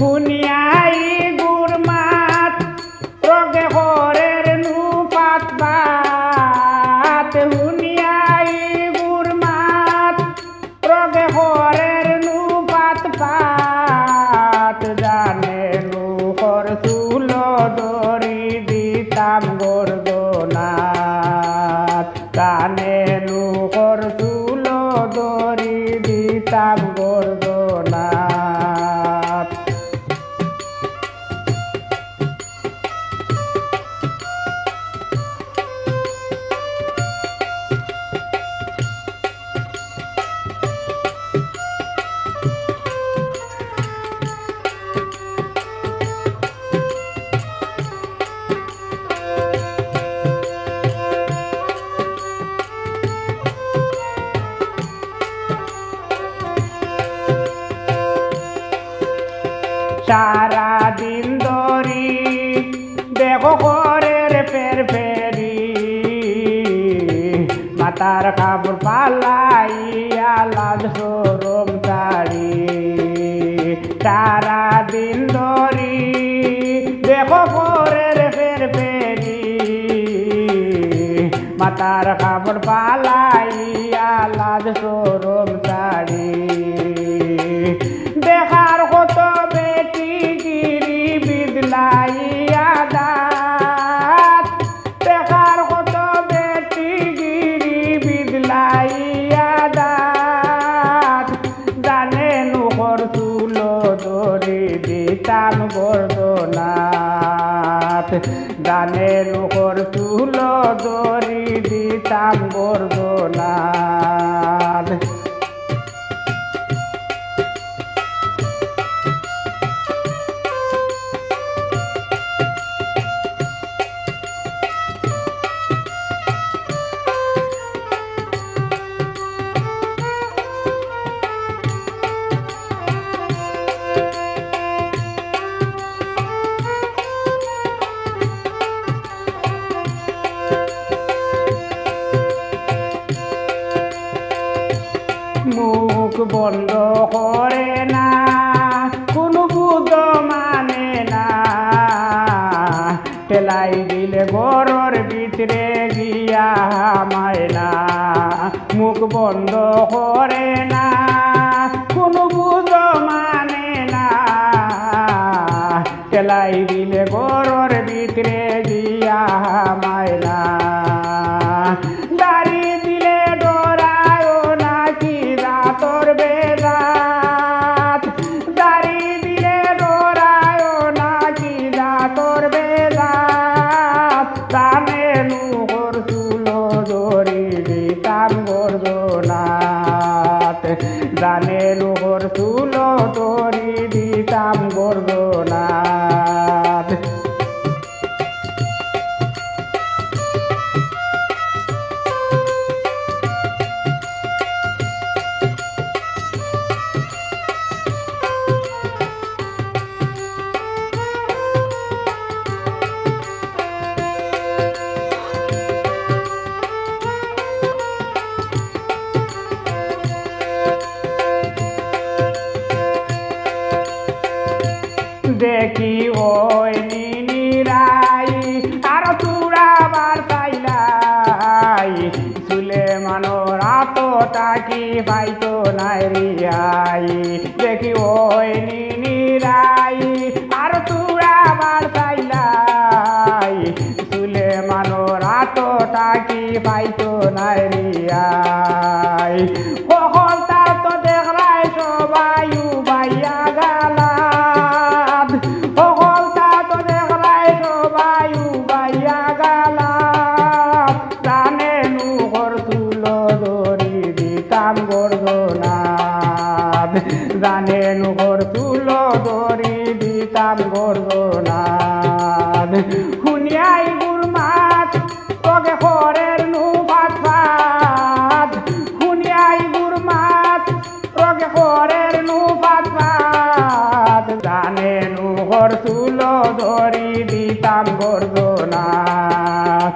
শুনিয়াই গুরমাত রগে হরের নু পাত বাত শুনিয়াই গুরমাত রগে হরের নু পাত পাত জানে নু হর চুল দরি দিতাম গর্দনাত জানে নু হর চুল দরি দিতাম গর্দনাত সারা দিন ধরি দেখো ঘরের ফের ফেরি মাতার খাবার পালাইয়া লাজ সরম তারি সারা দিন ধরি দেখো ঘরের ফের ফেরি মাতার খাবার পালাইয়া লাজ সরম তারি দেখার কত বেটি গিরি বিদলাইয়া দাঁত দেখার কত বেটি গিরি বিদলাইয়া দাঁত জানে নুকর চুল দরি দিতাম গর্দনাত জানে নুকর চুল দরি দিতাম গর্দনাত মুখ বন্ধ করে না কোনো বুধ মানে না টেলাই দিলে গরর ভিতরে গিয়া হামায় না মুখ বন্ধ করে না কোনো বুধ মানে না টেলাই দিলে গরর ভিতরে গিয়া হামায় না দাড়ি দিলে ডরায় নাকি রাতর বেদাত দাড়ি দিলে ডরায় নাকি রাতর বেদাত জানে নুহর চুল দরি দিতাম গর্দনাত জানে নুহর চুল দরি দিতাম গর্দনাত দেখি ওই নিরাই আর তুরা বার্তাইলাই চুলে মানোর আত তাকি পাইতো নাই রিয়াই দেখি ওই নিরাই আর তুরা বার্তাইলাই চুলে মানোর আত তাকি পাইতো নাই রিয়াই সকলটা তো দেখলাই সবাই বাইয়া গালা জানে নুহর চুল দরি দিতাম গর্দনাত শুনিয়াই গুরমাত তগে হরের নু পাত পাত শুনিয়াই গুরমাত তগে হরের নু পাত পাত জানে নুহর চুল দরি দিতাম গর্দনাত